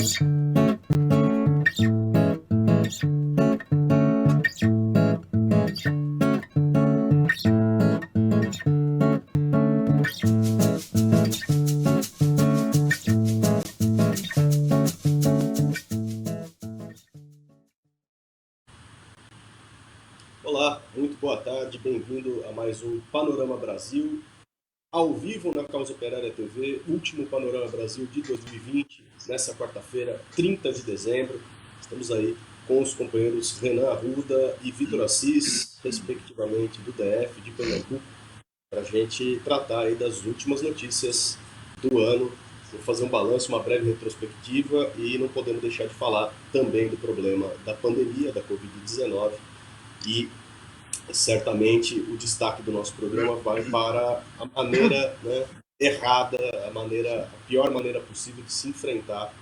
Olá, muito boa tarde, bem-vindo a mais um Panorama Brasil, ao vivo na Causa Operária TV, último Panorama Brasil de 2020, nessa quarta-feira, 30 de dezembro. Estamos aí com os companheiros Renan Arruda e Vitor Assis, respectivamente do DF, de Pernambuco, para a gente tratar aí das últimas notícias do ano. Vou fazer um balanço, uma breve retrospectiva e não podemos deixar de falar também do problema da pandemia, da Covid-19, e certamente o destaque do nosso programa vai para a maneira, né, errada, a pior maneira possível de se enfrentar,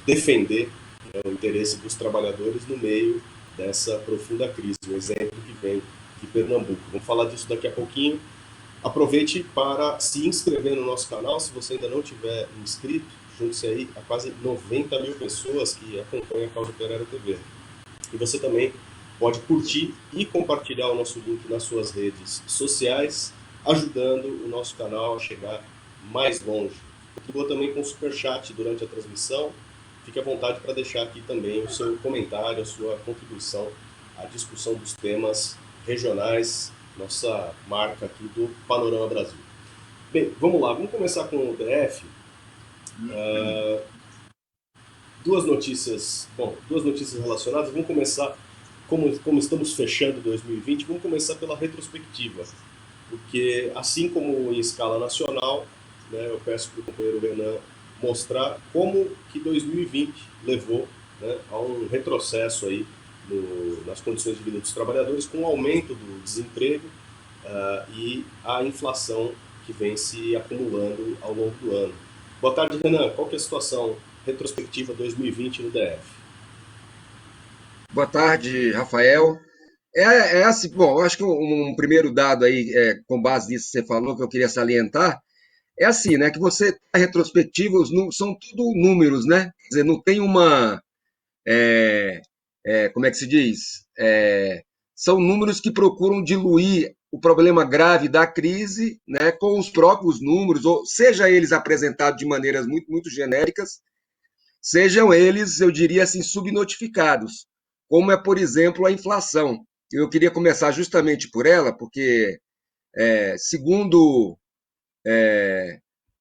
defender, né, o interesse dos trabalhadores no meio dessa profunda crise. O exemplo que vem de Pernambuco. Vamos falar disso daqui a pouquinho. Aproveite para se inscrever no nosso canal, se você ainda não tiver inscrito, junte-se aí a quase 90 mil pessoas que acompanham a Causa Operária TV. E você também pode curtir e compartilhar o nosso link nas suas redes sociais, ajudando o nosso canal a chegar mais longe. Contribua também com o Superchat durante a transmissão. Fique à vontade para deixar aqui também o seu comentário, a sua contribuição à discussão dos temas regionais, nossa marca aqui do Panorama Brasil. Bem, vamos lá, vamos começar com o DF. Duas notícias relacionadas. Vamos começar, como estamos fechando 2020, vamos começar pela retrospectiva, porque assim como em escala nacional, né, eu peço para o companheiro Renan mostrar como que 2020 levou, né, a um retrocesso aí nas condições de vida dos trabalhadores, com o aumento do desemprego e a inflação que vem se acumulando ao longo do ano. Boa tarde, Renan. Qual que é a situação retrospectiva 2020 no DF? Boa tarde, Rafael. É assim, bom, eu acho que um primeiro dado aí, com base nisso que você falou, que eu queria salientar, é assim, né, que você, a retrospectiva, são tudo números, né? Quer dizer, não tem uma, é, como é que se diz? São números que procuram diluir o problema grave da crise, né, com os próprios números, ou seja eles apresentados de maneiras muito, muito genéricas, sejam eles, eu diria assim, subnotificados, como é, por exemplo, a inflação. Eu queria começar justamente por ela, porque, segundo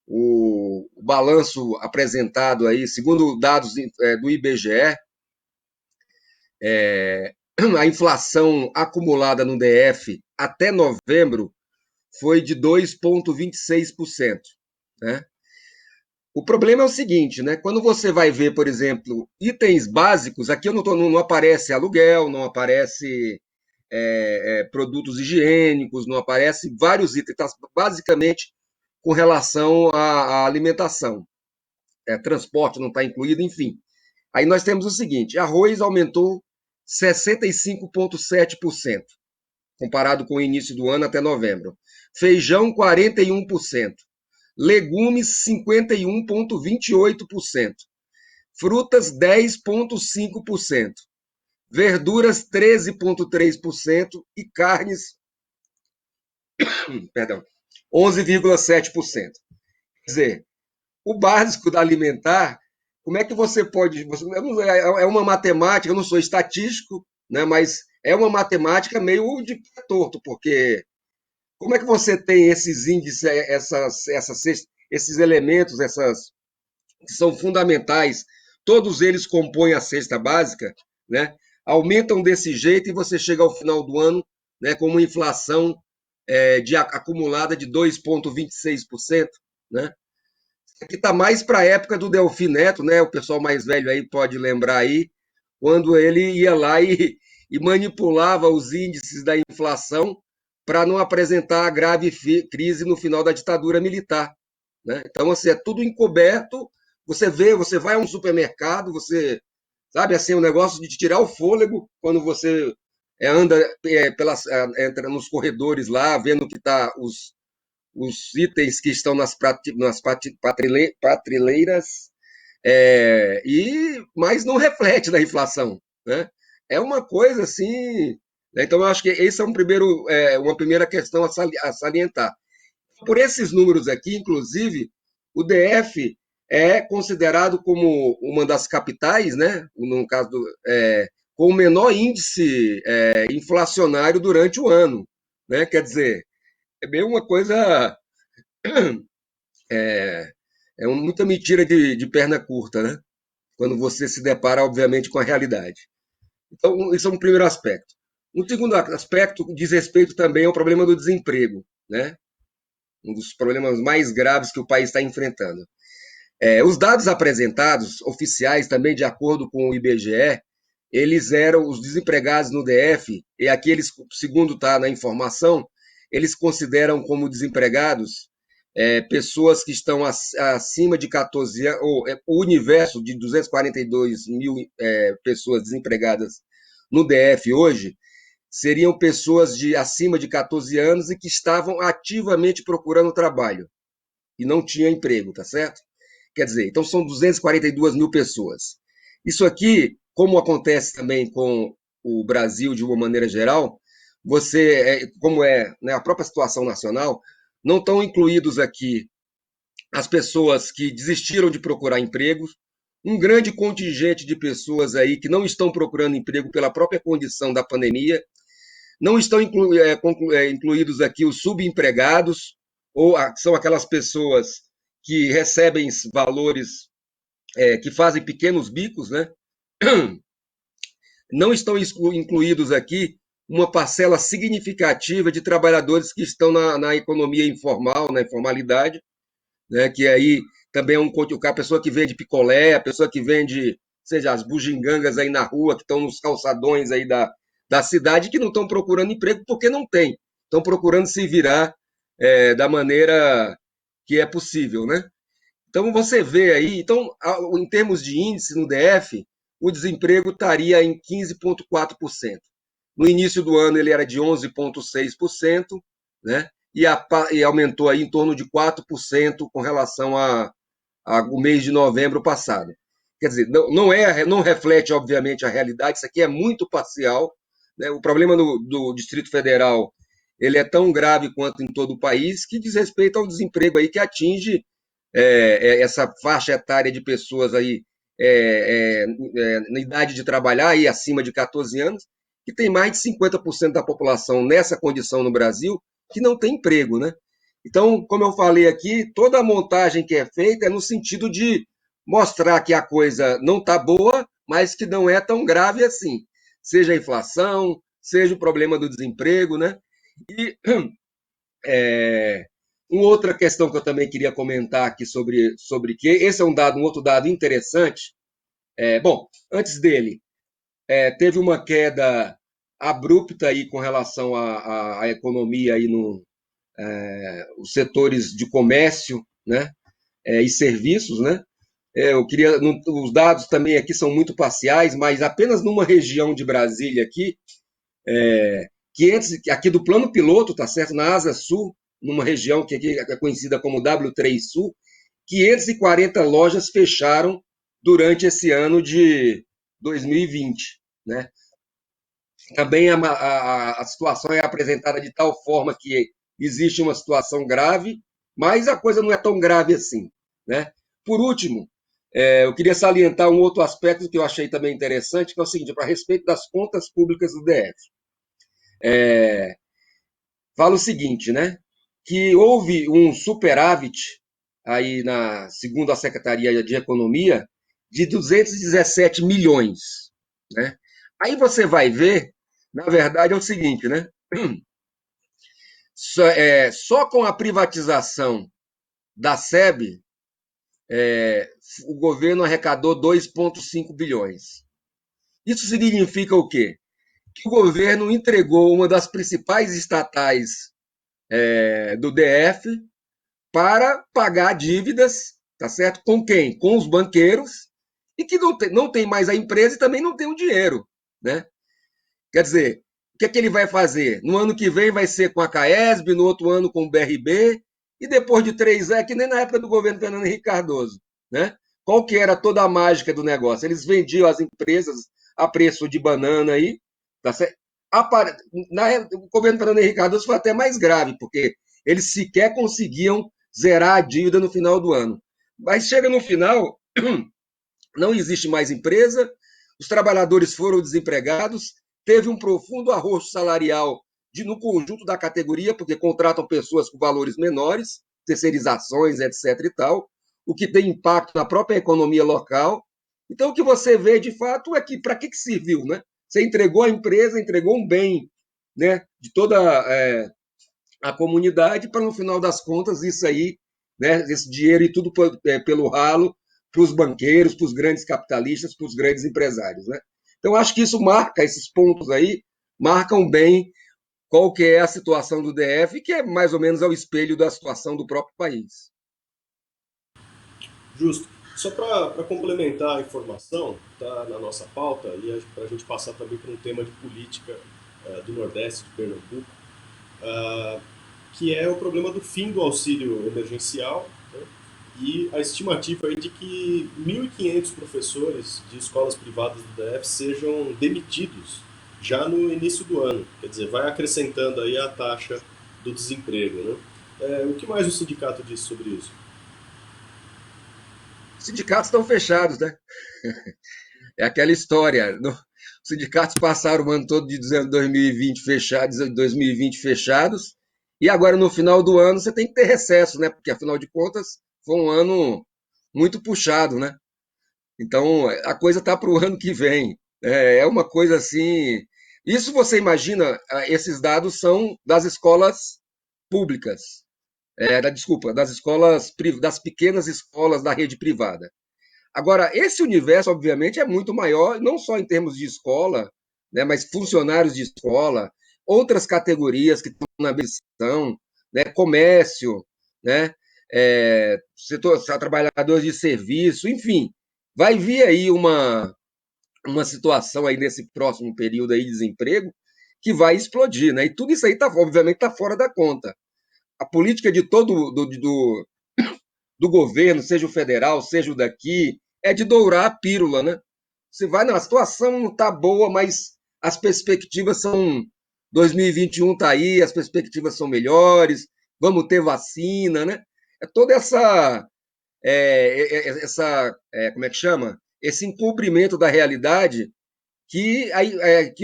o balanço apresentado aí, segundo dados do IBGE, a inflação acumulada no DF até novembro foi de 2,26%. Né? O problema é o seguinte, né? Quando você vai ver, por exemplo, itens básicos, aqui não aparece aluguel, não aparece produtos higiênicos, não aparece vários itens, tá, basicamente com relação à alimentação. Transporte não está incluído, enfim. Aí nós temos o seguinte: arroz aumentou 65,7%, comparado com o início do ano até novembro. Feijão, 41%. Legumes, 51,28%. Frutas, 10,5%. Verduras, 13,3%. E carnes, perdão, 11,7%. Quer dizer, o básico da alimentar, como é que você pode. É uma matemática, eu não sou estatístico, né, mas é uma matemática meio de pé torto, porque como é que você tem esses índices, esses elementos, que são fundamentais, todos eles compõem a cesta básica, né? Aumentam desse jeito e você chega ao final do ano, né, com uma inflação acumulada de 2,26%, né? Que está mais para a época do Delfim Neto, né? O pessoal mais velho aí pode lembrar aí, quando ele ia lá e manipulava os índices da inflação para não apresentar a grave crise no final da ditadura militar. Né? Então, assim, é tudo encoberto. Você vai a um supermercado, você sabe assim, o negócio de te tirar o fôlego quando você anda entra nos corredores lá, vendo que tá os itens que estão nas prateleiras, mas não reflete na inflação, né? É uma coisa assim, né? Então eu acho que esse é uma primeira questão a salientar. Por esses números aqui, inclusive, o DF é considerado como uma das capitais, né? No caso com o menor índice inflacionário durante o ano, né? Quer dizer, é bem uma coisa, muita mentira de perna curta, né? Quando você se depara, obviamente, com a realidade. Então, isso é um primeiro aspecto. Um segundo aspecto diz respeito também ao problema do desemprego, né? Um dos problemas mais graves que o país está enfrentando. Os dados apresentados, oficiais também, de acordo com o IBGE, eles eram os desempregados no DF, e aqui eles, segundo está na informação, eles consideram como desempregados pessoas que estão acima de 14 anos, o universo de 242 mil pessoas desempregadas no DF hoje, seriam pessoas acima de 14 anos e que estavam ativamente procurando trabalho e não tinham emprego, tá certo? Quer dizer, então são 242 mil pessoas. Isso aqui, como acontece também com o Brasil de uma maneira geral, como né, a própria situação nacional, não estão incluídos aqui as pessoas que desistiram de procurar empregos, um grande contingente de pessoas aí que não estão procurando emprego pela própria condição da pandemia, não estão incluídos aqui os subempregados, ou são aquelas pessoas que recebem valores, que fazem pequenos bicos, né? Não estão incluídos aqui uma parcela significativa de trabalhadores que estão na economia informal, na informalidade, né? Que aí também é a pessoa que vende picolé, a pessoa que vende, seja, as bugigangas aí na rua, que estão nos calçadões aí da cidade, que não estão procurando emprego porque não tem. Estão procurando se virar da maneira que é possível, né? Então você vê aí, então, em termos de índice no DF, o desemprego estaria em 15,4%. No início do ano ele era de 11,6%, né? E aumentou aí em torno de 4% com relação ao mês de novembro passado. Quer dizer, não reflete, obviamente, a realidade, isso aqui é muito parcial, né? O problema do Distrito Federal ele é tão grave quanto em todo o país, que diz respeito ao desemprego aí que atinge essa faixa etária de pessoas aí na idade de trabalhar, aí acima de 14 anos, que tem mais de 50% da população nessa condição no Brasil, que não tem emprego, né? Então, como eu falei aqui, toda a montagem que é feita é no sentido de mostrar que a coisa não está boa, mas que não é tão grave assim. Seja a inflação, seja o problema do desemprego, né? E é, uma outra questão que eu também queria comentar aqui sobre que esse é um outro dado interessante. Bom, antes dele, teve uma queda abrupta aí com relação à economia aí os setores de comércio, né, e serviços, né? Os dados também aqui são muito parciais, mas apenas numa região de Brasília aqui, aqui do plano piloto, tá certo? Na Asa Sul, numa região que aqui é conhecida como W3 Sul, 540 lojas fecharam durante esse ano de 2020, né? Também a situação é apresentada de tal forma que existe uma situação grave, mas a coisa não é tão grave assim, né? Por último, eu queria salientar um outro aspecto que eu achei também interessante, que é o seguinte, a respeito das contas públicas do DF. Fala o seguinte, né? Que houve um superávit aí segundo a Secretaria de Economia de 217 milhões, né? Aí você vai ver, na verdade é o seguinte, né? Só com a privatização da SEB, o governo arrecadou 2,5 bilhões. Isso significa o quê? Que o governo entregou uma das principais estatais do DF para pagar dívidas, tá certo? Com quem? Com os banqueiros, e que não tem mais a empresa e também não tem o dinheiro, né? Quer dizer, o que é que ele vai fazer? No ano que vem vai ser com a CAESB, no outro ano com o BRB, e depois de 3 anos, que nem na época do governo Fernando Henrique Cardoso, né? qual que era toda a mágica do negócio? Eles vendiam as empresas a preço de banana aí, tá certo? O governo Fernando Henrique Cardoso foi até mais grave, porque eles sequer conseguiam zerar a dívida no final do ano. Mas chega no final, não existe mais empresa, os trabalhadores foram desempregados, teve um profundo arroxo salarial no conjunto da categoria, porque contratam pessoas com valores menores, terceirizações, etc. e tal, o que tem impacto na própria economia local. Então, o que você vê de fato é que para que serviu, né? Você entregou a empresa, entregou um bem, né, de toda a comunidade, para no final das contas isso aí, né, esse dinheiro e tudo pelo ralo para os banqueiros, para os grandes capitalistas, para os grandes empresários, né? Então acho que isso marca, esses pontos aí marcam bem qual que é a situação do DF, que é mais ou menos ao espelho da situação do próprio país. Justo. Só para complementar a informação, está na nossa pauta, e para a gente passar também para um tema de política do Nordeste, de Pernambuco, ah, que é o problema do fim do auxílio emergencial, né, e a estimativa aí de que 1.500 professores de escolas privadas do DF sejam demitidos já no início do ano. Quer dizer, vai acrescentando aí a taxa do desemprego. Né? O que mais o sindicato disse sobre isso? Os sindicatos estão fechados, né? É aquela história. Os sindicatos passaram o ano todo de 2020 fechados, 2020 fechados, e agora no final do ano você tem que ter recesso, né? Porque afinal de contas foi um ano muito puxado, né? Então a coisa está para o ano que vem. É uma coisa assim. Isso você imagina, esses dados são das escolas públicas, desculpa, das escolas, das pequenas escolas da rede privada. Agora, esse universo, obviamente, é muito maior, não só em termos de escola, né, mas funcionários de escola, outras categorias que estão na missão, né, comércio, né, trabalhadores de serviço, enfim, vai vir aí uma situação aí nesse próximo período aí de desemprego que vai explodir, né? E tudo isso aí tá, obviamente está fora da conta. A política de todo do governo, seja o federal, seja o daqui, é de dourar a pílula, né? Você vai, não, a situação não está boa, mas as perspectivas são. 2021 está aí, as perspectivas são melhores, vamos ter vacina, né? É toda como é que chama? Esse encobrimento da realidade que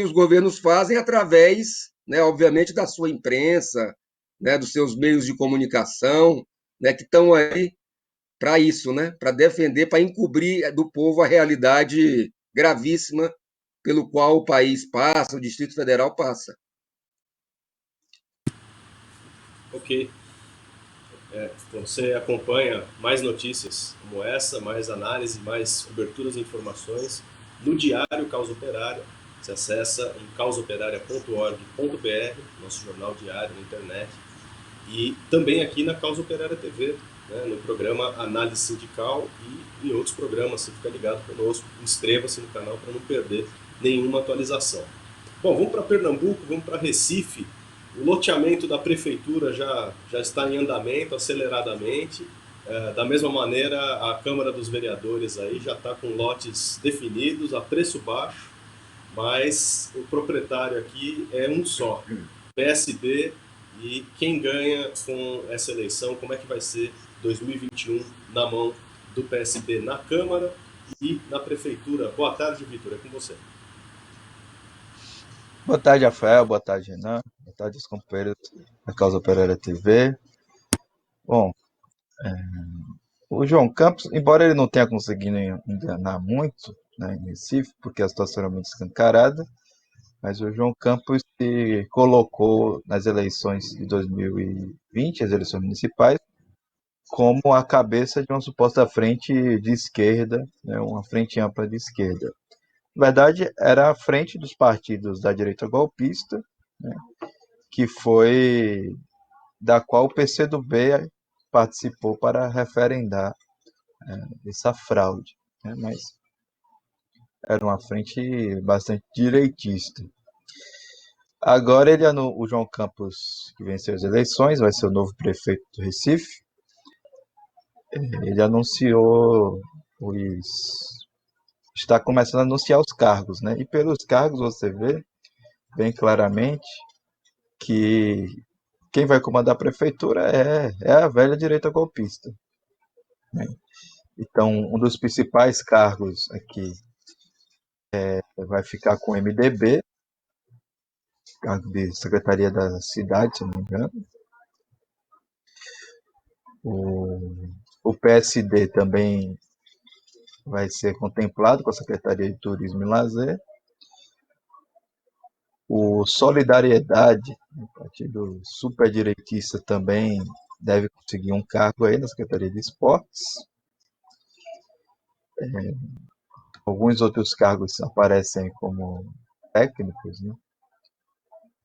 os governos fazem através, né, obviamente, da sua imprensa, né, dos seus meios de comunicação, né, que estão aí para isso, né? Para defender, para encobrir do povo a realidade gravíssima pelo qual o país passa, o Distrito Federal passa. Ok. Então você acompanha mais notícias como essa, mais análise, mais coberturas e informações no Diário Causa Operária. Você acessa em causaoperaria.org.br, nosso jornal diário na internet, e também aqui na Causa Operária TV, né, no programa Análise Sindical e em outros programas. Você fica ligado conosco, inscreva-se no canal para não perder nenhuma atualização. Bom, vamos para Pernambuco, vamos para Recife. O loteamento da prefeitura já está em andamento aceleradamente. Da mesma maneira, a Câmara dos Vereadores aí já está com lotes definidos a preço baixo, mas o proprietário aqui é um só, PSB. E quem ganha com essa eleição, como é que vai ser 2021 na mão do PSB na Câmara e na Prefeitura? Boa tarde, Vitor, é com você. Boa tarde, Rafael. Boa tarde, Renan. Boa tarde, os companheiros da Causa Operária TV. Bom, o João Campos, embora ele não tenha conseguido enganar muito, né, em Recife, porque a situação era muito escancarada, mas o João Campos se colocou nas eleições de 2020, as eleições municipais, como a cabeça de uma suposta frente de esquerda, né, uma frente ampla de esquerda. Na verdade, era a frente dos partidos da direita golpista, né, que foi da qual o PCdoB participou para referendar essa fraude, né? Mas era uma frente bastante direitista. Agora o João Campos, que venceu as eleições, vai ser o novo prefeito do Recife. Ele anunciou está começando a anunciar os cargos, né? E pelos cargos você vê bem claramente que quem vai comandar a prefeitura é a velha direita golpista, né? Então, um dos principais cargos aqui vai ficar com o MDB, cargo de Secretaria da Cidade, se não me engano. O PSD também vai ser contemplado com a Secretaria de Turismo e Lazer. O Solidariedade, o partido superdireitista, também deve conseguir um cargo aí na Secretaria de Esportes. Alguns outros cargos aparecem como técnicos, né?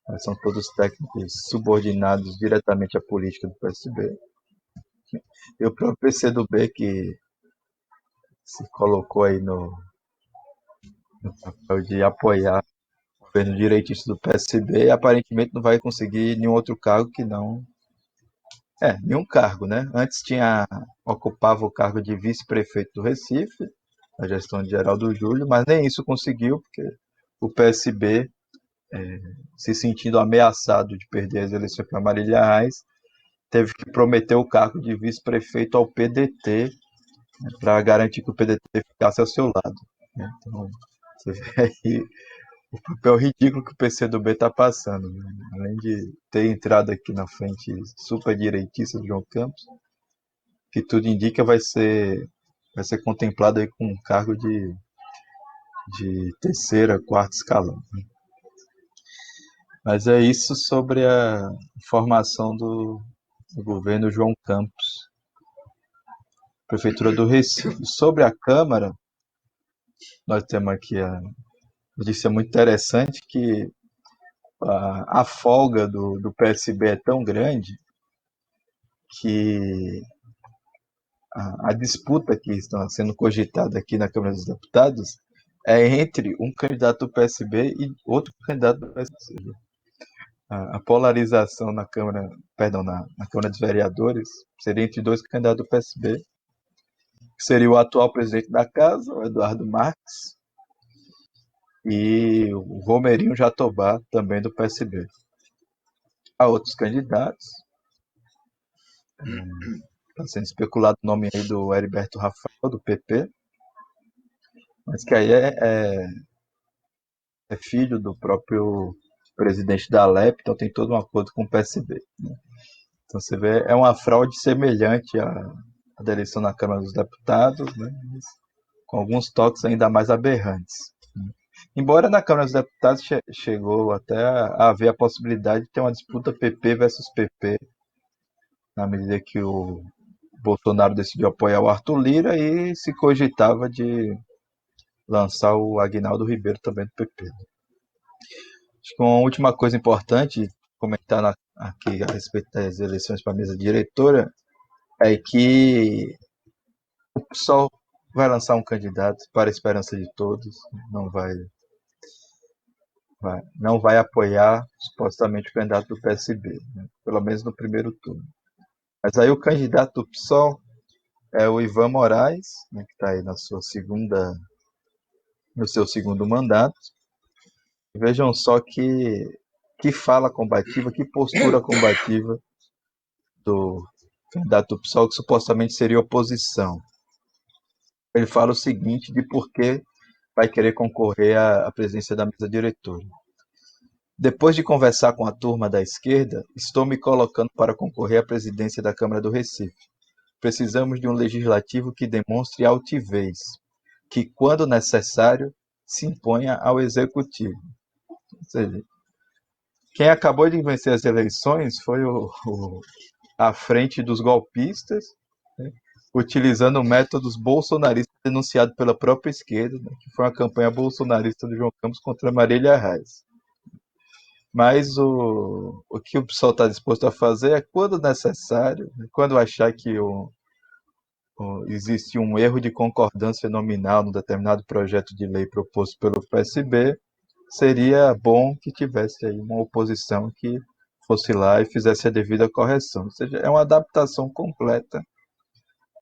Mas são todos técnicos subordinados diretamente à política do PSB. E o próprio PCdoB, que se colocou aí no papel de apoiar o governo direitista do PSB, aparentemente não vai conseguir nenhum outro cargo que não. Nenhum cargo, né? Antes ocupava o cargo de vice-prefeito do Recife, na gestão de Geraldo Júlio, mas nem isso conseguiu, porque o PSB, se sentindo ameaçado de perder as eleições para Marília Reis, teve que prometer o cargo de vice-prefeito ao PDT, né, para garantir que o PDT ficasse ao seu lado, né? Então, você vê aí o papel ridículo que o PCdoB está passando, né? Além de ter entrado aqui na frente super direitista do João Campos, que tudo indica vai ser contemplado aí com um cargo de terceira, quarto escalão, né? Mas é isso sobre a formação do governo João Campos, Prefeitura do Recife. Sobre a Câmara, nós temos aqui a notícia muito interessante que a folga do PSB é tão grande que a disputa que está sendo cogitada aqui na Câmara dos Deputados é entre um candidato do PSB e outro candidato do PSB. A polarização na Câmara, perdão, na Câmara dos Vereadores seria entre dois candidatos do PSB, que seria o atual presidente da casa, o Eduardo Marques, e o Romerinho Jatobá, também do PSB. Há outros candidatos. Está sendo especulado o nome aí do Heriberto Rafael, do PP, mas que aí é filho do próprio presidente da Alep, então tem todo um acordo com o PSB, né? Então você vê, é uma fraude semelhante à da eleição na Câmara dos Deputados, né? Com alguns toques ainda mais aberrantes, né? Embora na Câmara dos Deputados chegou até a haver a possibilidade de ter uma disputa PP versus PP, na medida que o Bolsonaro decidiu apoiar o Arthur Lira e se cogitava de lançar o Aguinaldo Ribeiro também do PP. Acho que uma última coisa importante comentar aqui a respeito das eleições para a mesa diretora é que o PSOL vai lançar um candidato para a esperança de todos, não vai apoiar supostamente o candidato do PSB, né? Pelo menos no primeiro turno. Mas aí o candidato do PSOL é o Ivan Moraes, né, que está aí no seu segundo mandato. E vejam só que fala combativa, que postura combativa do candidato do PSOL, que supostamente seria oposição. Ele fala o seguinte de por que vai querer concorrer à presidência da mesa diretora. Depois de conversar com a turma da esquerda, estou me colocando para concorrer à presidência da Câmara do Recife. Precisamos de um legislativo que demonstre altivez, que, quando necessário, se imponha ao executivo. Ou seja, quem acabou de vencer as eleições foi a frente dos golpistas, né, utilizando métodos bolsonaristas denunciados pela própria esquerda, né, que foi uma campanha bolsonarista do João Campos contra Marília Reis. Mas o que o pessoal está disposto a fazer é, quando necessário, né, quando achar que existe um erro de concordância nominal num determinado projeto de lei proposto pelo PSB, seria bom que tivesse aí uma oposição que fosse lá e fizesse a devida correção. Ou seja, é uma adaptação completa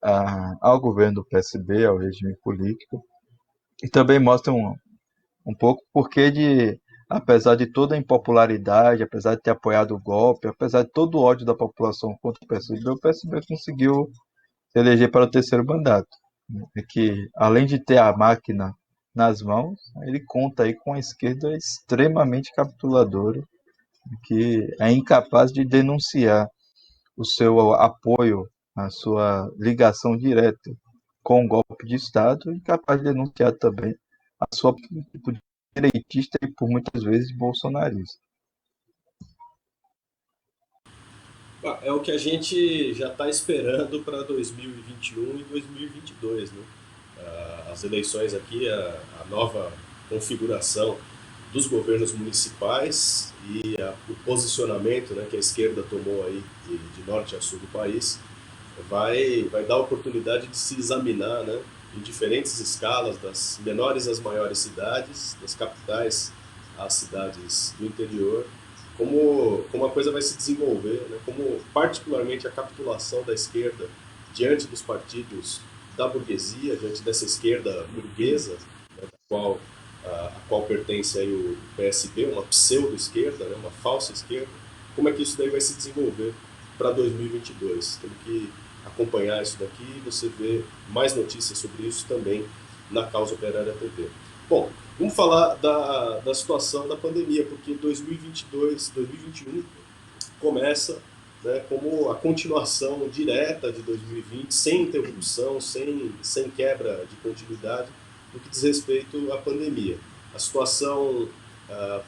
ao governo do PSB, ao regime político, e também mostra um pouco porque apesar de toda a impopularidade, apesar de ter apoiado o golpe, apesar de todo o ódio da população contra o PSB conseguiu se eleger para o terceiro mandato. É que, além de ter a máquina nas mãos, ele conta aí com a esquerda extremamente capituladora, que é incapaz de denunciar o seu apoio, a sua ligação direta com o golpe de Estado, e capaz de denunciar também a sua tipo de direitista e por muitas vezes bolsonarista. É o que a gente já está esperando para 2021 e 2022, né? As eleições aqui, a nova configuração dos governos municipais e o posicionamento, né, que a esquerda tomou aí de norte a sul do país vai dar a oportunidade de se examinar, né, em diferentes escalas, das menores às maiores cidades, das capitais às cidades do interior, como a coisa vai se desenvolver, né, como particularmente a capitulação da esquerda diante dos partidos da burguesia, diante dessa esquerda burguesa, né, a qual pertence aí o PSB, uma pseudo-esquerda, né, uma falsa esquerda, como é que isso daí vai se desenvolver para 2022. Temos que acompanhar isso daqui e você vê mais notícias sobre isso também na Causa Operária TV. Bom, vamos falar da situação da pandemia, porque 2022, 2021 começa, né, como a continuação direta de 2020, sem interrupção, sem quebra de continuidade, no que diz respeito à pandemia. A situação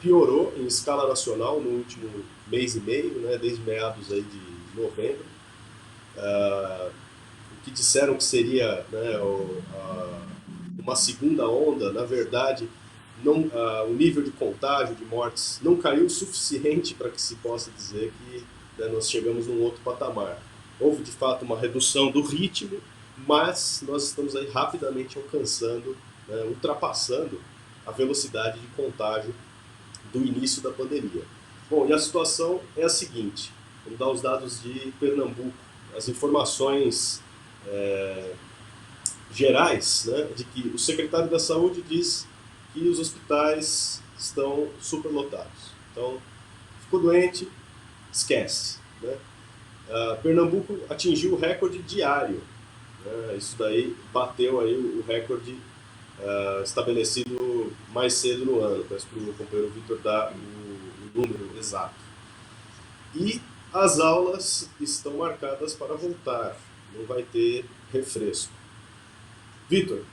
piorou em escala nacional no último mês e meio, né, desde meados aí de novembro. O que disseram que seria, né, uma segunda onda, na verdade, não, o nível de contágio, de mortes, não caiu o suficiente para que se possa dizer que, né, nós chegamos num outro patamar. Houve, de fato, uma redução do ritmo, mas nós estamos aí rapidamente alcançando, né, ultrapassando a velocidade de contágio do início da pandemia. Bom, e a situação é a seguinte, vamos dar os dados de Pernambuco, as informações gerais, né, de que o secretário da Saúde diz que os hospitais estão superlotados. Então, ficou doente, esquece. Né? Pernambuco atingiu o recorde diário. Né? Isso daí bateu aí o recorde estabelecido mais cedo no ano. Peço para o companheiro Vitor dar o número exato. E as aulas estão marcadas para voltar. Não vai ter refresco. Vitor,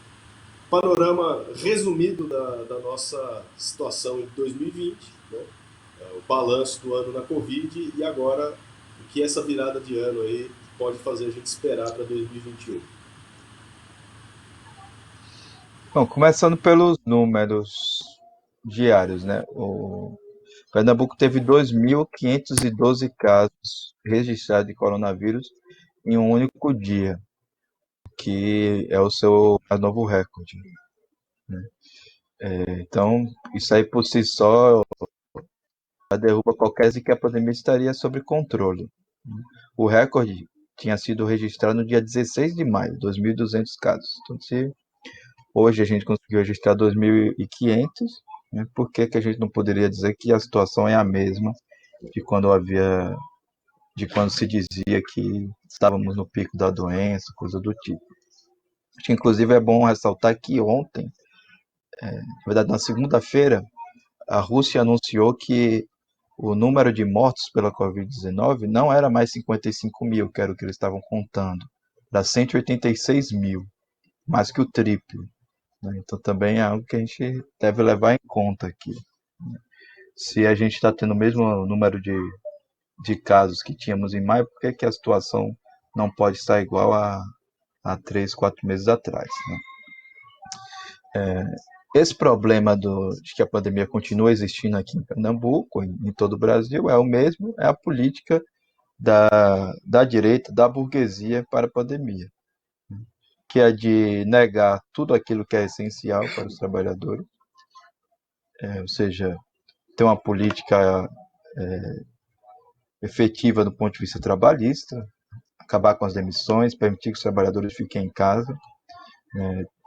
panorama resumido da nossa situação em 2020, né? O balanço do ano na Covid e agora o que essa virada de ano aí pode fazer a gente esperar para 2021. Bom, começando pelos números diários, né? O Pernambuco teve 2.512 casos registrados de coronavírus em um único dia, que é o seu novo recorde. Né? Então, isso aí por si só derruba qualquer tese que a pandemia estaria sob controle. O recorde tinha sido registrado no dia 16 de maio, 2.200 casos. Então, se hoje a gente conseguiu registrar 2.500, né, por que a gente não poderia dizer que a situação é a mesma de de quando se dizia que estávamos no pico da doença, coisa do tipo? Acho que, inclusive, é bom ressaltar que ontem, na verdade, na segunda-feira, a Rússia anunciou que o número de mortos pela Covid-19 não era mais 55 mil, que era o que eles estavam contando, era 186 mil, mais que o triplo. Né? Então também é algo que a gente deve levar em conta aqui. Se a gente está tendo o mesmo número de casos que tínhamos em maio, por que a situação não pode estar igual a 3, 4 meses atrás? Né? Esse problema de que a pandemia continua existindo aqui em Pernambuco, em todo o Brasil, é o mesmo, é a política da direita, da burguesia para a pandemia, que é de negar tudo aquilo que é essencial para os trabalhadores, ou seja, ter uma política efetiva do ponto de vista trabalhista, acabar com as demissões, permitir que os trabalhadores fiquem em casa,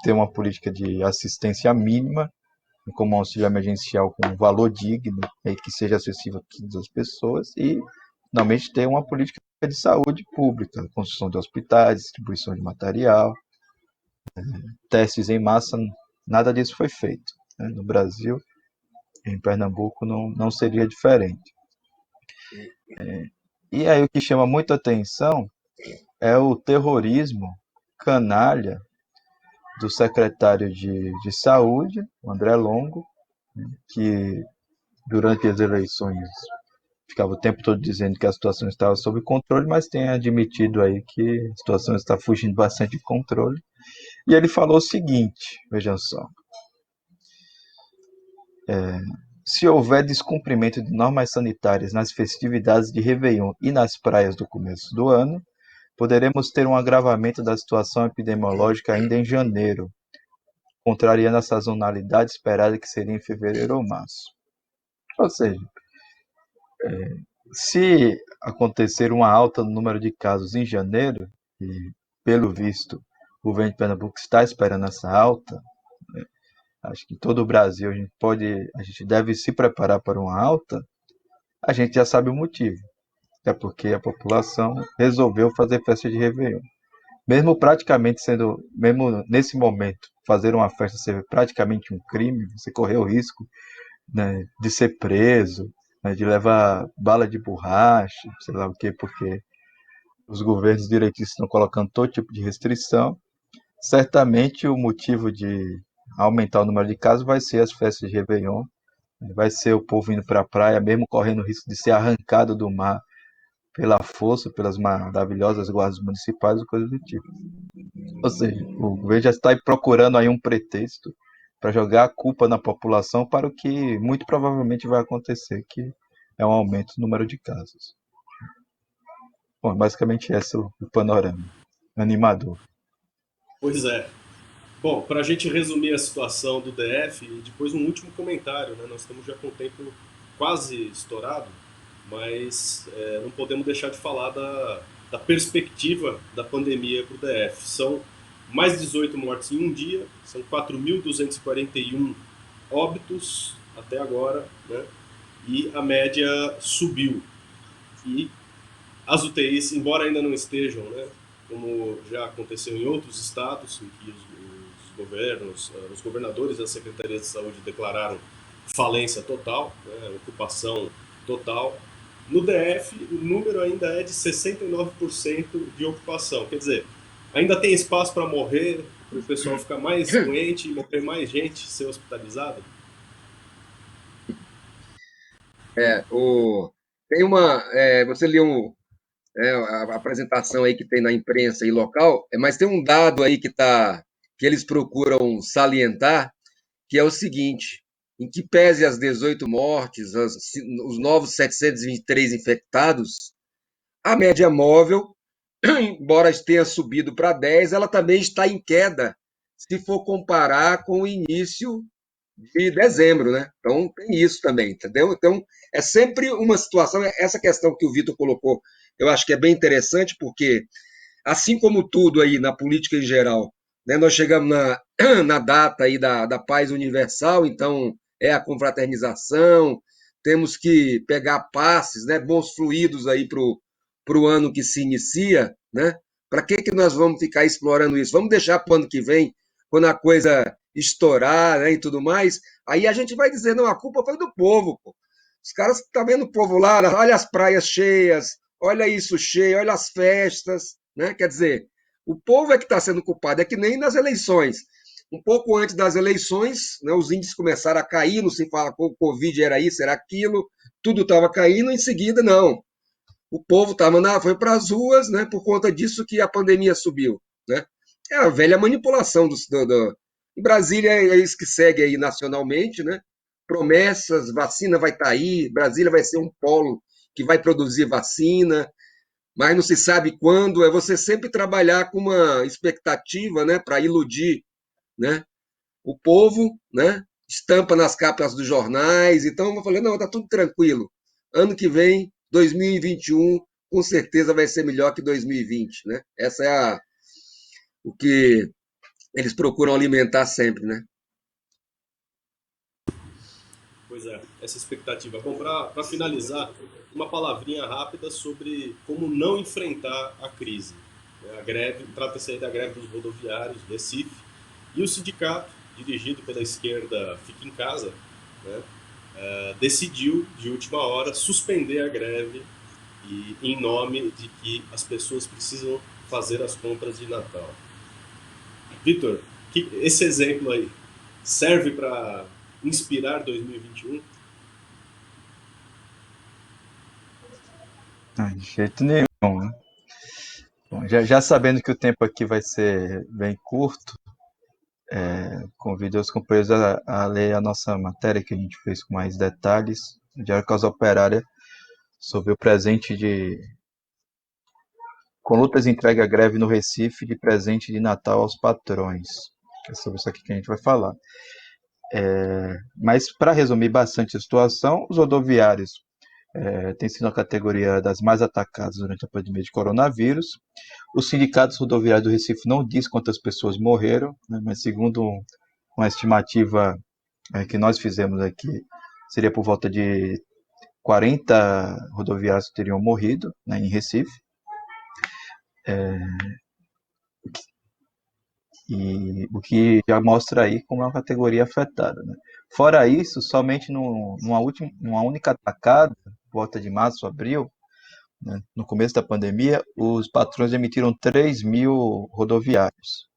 ter uma política de assistência mínima, como um auxílio emergencial com um valor digno e que seja acessível a todas as pessoas, e finalmente ter uma política de saúde pública, construção de hospitais, distribuição de material, testes em massa, nada disso foi feito. No Brasil, em Pernambuco, não seria diferente. E aí o que chama muita atenção é o terrorismo canalha do secretário de Saúde, o André Longo, que durante as eleições ficava o tempo todo dizendo que a situação estava sob controle, mas tem admitido aí que a situação está fugindo bastante de controle. E ele falou o seguinte, vejam só, se houver descumprimento de normas sanitárias nas festividades de Réveillon e nas praias do começo do ano, poderemos ter um agravamento da situação epidemiológica ainda em janeiro, contrariando a sazonalidade esperada que seria em fevereiro ou março. Ou seja, se acontecer uma alta no número de casos em janeiro, e pelo visto o governo de Pernambuco está esperando essa alta, acho que em todo o Brasil a gente deve se preparar para uma alta, a gente já sabe o motivo. É porque a população resolveu fazer festa de Réveillon. Mesmo nesse momento, fazer uma festa ser praticamente um crime, você correr o risco, né, de ser preso, né, de levar bala de borracha, sei lá o quê, porque os governos direitistas estão colocando todo tipo de restrição. Certamente o motivo de aumentar o número de casos vai ser as festas de Réveillon, vai ser o povo indo para a praia, mesmo correndo o risco de ser arrancado do mar pela força, pelas maravilhosas guardas municipais e coisas do tipo. Ou seja, o governo já está procurando aí um pretexto para jogar a culpa na população para o que muito provavelmente vai acontecer, que é um aumento no número de casos. Bom, basicamente esse é o panorama animador. Pois é. Bom, para a gente resumir a situação do DF, e depois um último comentário, né? Nós estamos já com o tempo quase estourado, mas não podemos deixar de falar da perspectiva da pandemia para o DF. São mais de 18 mortes em um dia, são 4.241 óbitos até agora, né? E a média subiu. E as UTIs, embora ainda não estejam, né, como já aconteceu em outros estados, em que os governos, os governadores e as secretarias de saúde declararam falência total, né, ocupação total, no DF o número ainda é de 69% de ocupação. Quer dizer, ainda tem espaço para morrer, para o pessoal ficar mais doente e morrer mais gente, ser hospitalizada? Tem você leu a apresentação aí que tem na imprensa aí local, mas tem um dado aí que eles procuram salientar, que é o seguinte, em que pese as 18 mortes, os novos 723 infectados, a média móvel, embora tenha subido para 10, ela também está em queda, se for comparar com o início de dezembro, né? Então tem isso também, entendeu? Então é sempre uma situação, essa questão que o Vitor colocou, eu acho que é bem interessante, porque assim como tudo aí na política em geral, né, nós chegamos na data aí da paz universal, então é a confraternização, temos que pegar passes, né, bons fluidos aí para o ano que se inicia, né? Para que nós vamos ficar explorando isso? Vamos deixar para o ano que vem, quando a coisa estourar, né, e tudo mais, aí a gente vai dizer, não, a culpa foi do povo, pô. Os caras estão vendo o povo lá, olha as praias cheias, olha isso cheio, olha as festas, né? Quer dizer, o povo é que está sendo culpado, é que nem nas eleições. Um pouco antes das eleições, né, os índices começaram a cair, não se fala que o Covid era isso, era aquilo, tudo estava caindo, em seguida, não. O povo foi para as ruas, né, por conta disso que a pandemia subiu. Né? É a velha manipulação em Brasília é isso que segue aí nacionalmente, né? Promessas, vacina vai estar aí, Brasília vai ser um polo que vai produzir vacina, mas não se sabe quando. É você sempre trabalhar com uma expectativa, né, para iludir, né, o povo, né? Estampa nas capas dos jornais. Então eu falei, não, tá tudo tranquilo. Ano que vem, 2021, com certeza vai ser melhor que 2020, né? Essa é o que eles procuram alimentar sempre, né? Pois é, essa expectativa. Bom, para finalizar, uma palavrinha rápida sobre como não enfrentar a crise. A greve, trata-se aí da greve dos rodoviários, Recife, e o sindicato, dirigido pela esquerda Fica em Casa, né, decidiu, de última hora, suspender a greve e em nome de que as pessoas precisam fazer as compras de Natal. Vitor, esse exemplo aí serve para inspirar 2021? Não, de jeito nenhum, né? Bom, já sabendo que o tempo aqui vai ser bem curto, convido os companheiros a ler a nossa matéria que a gente fez com mais detalhes, no Diário Causa Operária, sobre o presente de com lutas entregue a greve no Recife de presente de Natal aos patrões. É sobre isso aqui que a gente vai falar. Mas, para resumir bastante a situação, os rodoviários têm sido a categoria das mais atacadas durante a pandemia de coronavírus. Os sindicatos rodoviários do Recife não diz quantas pessoas morreram, né, mas segundo uma estimativa que nós fizemos aqui, seria por volta de 40 rodoviários que teriam morrido, né, em Recife. E o que já mostra aí como é uma categoria afetada, né? Fora isso, somente numa única atacada, volta de março, abril, né, no começo da pandemia, os patrões emitiram 3 mil rodoviários.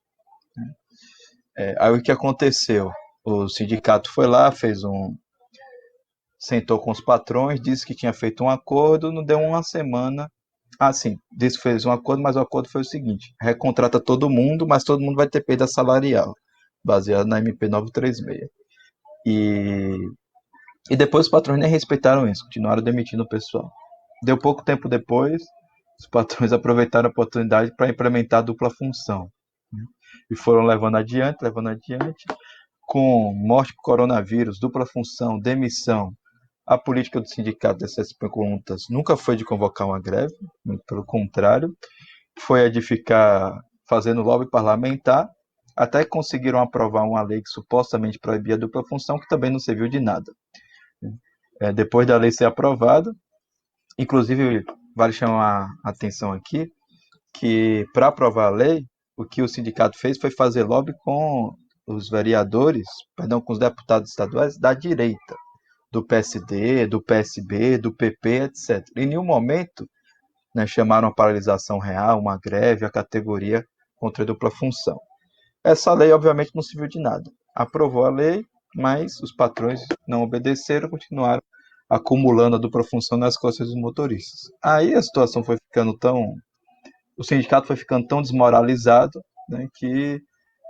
Aí o que aconteceu? O sindicato foi lá, sentou com os patrões, disse que tinha feito um acordo, não deu uma semana. Ah, sim, disse que fez um acordo, mas o acordo foi o seguinte: recontrata todo mundo, mas todo mundo vai ter perda salarial, baseado na MP 936. E, e depois os patrões nem respeitaram isso, continuaram demitindo o pessoal. Deu pouco tempo depois, os patrões aproveitaram a oportunidade para implementar a dupla função, né? E foram levando adiante, com morte por coronavírus, dupla função, demissão. A política do sindicato dessas perguntas nunca foi de convocar uma greve, muito pelo contrário, foi a de ficar fazendo lobby parlamentar, até que conseguiram aprovar uma lei que supostamente proibia a dupla função, que também não serviu de nada. Depois da lei ser aprovada, inclusive vale chamar a atenção aqui, que para aprovar a lei, o que o sindicato fez foi fazer lobby com os vereadores, perdão, com os deputados estaduais da direita, do PSD, do PSB, do PP, etc. Em nenhum momento, né, chamaram a paralisação real, uma greve, a categoria contra a dupla função. Essa lei, obviamente, não serviu de nada. Aprovou a lei, mas os patrões não obedeceram, continuaram acumulando a dupla função nas costas dos motoristas. Aí a situação foi ficando tão... O sindicato foi ficando tão desmoralizado, né,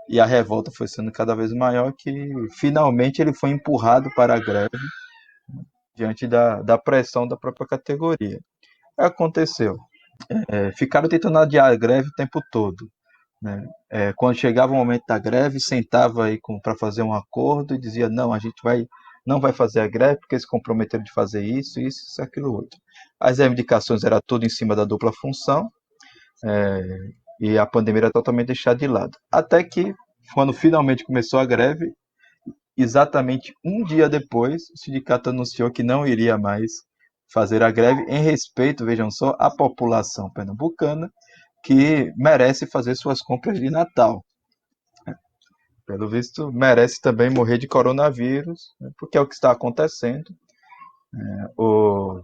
e a revolta foi sendo cada vez maior, que finalmente ele foi empurrado para a greve diante da pressão da própria categoria. Aconteceu. Ficaram tentando adiar a greve o tempo todo, né? Quando chegava o momento da greve, sentava aí para fazer um acordo e dizia: não, a gente não vai fazer a greve porque se comprometeram de fazer isso, aquilo outro. As reivindicações eram tudo em cima da dupla função, e a pandemia era totalmente deixada de lado. Até que, quando finalmente começou a greve, exatamente um dia depois, o sindicato anunciou que não iria mais fazer a greve em respeito, vejam só, à população pernambucana que merece fazer suas compras de Natal. Pelo visto, merece também morrer de coronavírus, né, porque é o que está acontecendo. O,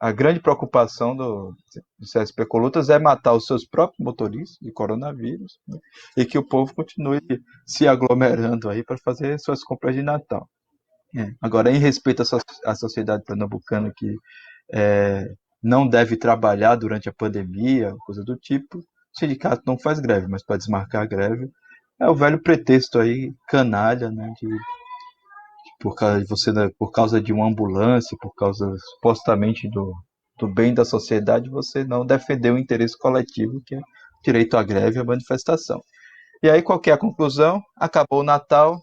a grande preocupação do CSP Colutas é matar os seus próprios motoristas de coronavírus, né, e que o povo continue se aglomerando aí para fazer suas compras de Natal. Agora, em respeito à sociedade pernambucana que não deve trabalhar durante a pandemia, coisa do tipo, o sindicato não faz greve, mas para desmarcar a greve é o velho pretexto aí, canalha, né, por causa de uma ambulância, por causa supostamente do bem da sociedade, você não defender o interesse coletivo, que é o direito à greve e à manifestação. E aí, qual que é a conclusão? Acabou o Natal,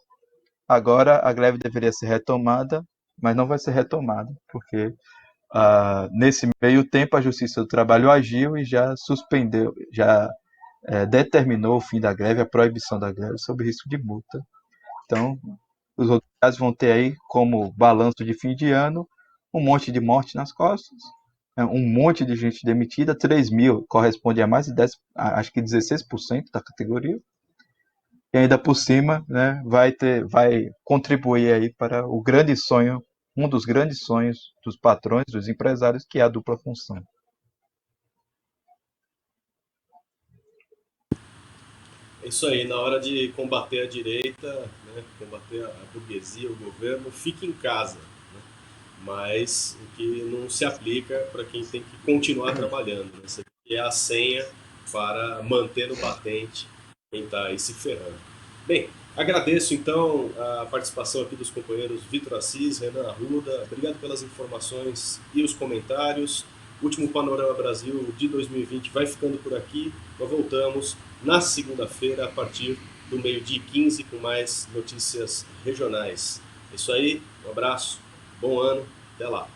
agora a greve deveria ser retomada, mas não vai ser retomada, porque Nesse meio tempo, a Justiça do Trabalho agiu e já suspendeu, já determinou o fim da greve, a proibição da greve, sob risco de multa. Então, os outros casos vão ter aí como balanço de fim de ano um monte de morte nas costas, um monte de gente demitida, 3 mil corresponde a mais de 10, acho que 16% da categoria, e ainda por cima, né, vai contribuir aí para o grande sonho, um dos grandes sonhos dos patrões, dos empresários, que é a dupla função. É isso aí, na hora de combater a direita, né, combater a burguesia, o governo, fique em casa. Né? Mas o que não se aplica para quem tem que continuar trabalhando. Né? Isso aqui é a senha para manter no batente quem está aí se ferrando. Bem, agradeço então a participação aqui dos companheiros Vitor Assis, Renan Arruda. Obrigado pelas informações e os comentários. O último Panorama Brasil de 2020 vai ficando por aqui. Nós voltamos na segunda-feira, a partir do meio-dia 15, com mais notícias regionais. É isso aí, um abraço, bom ano, até lá.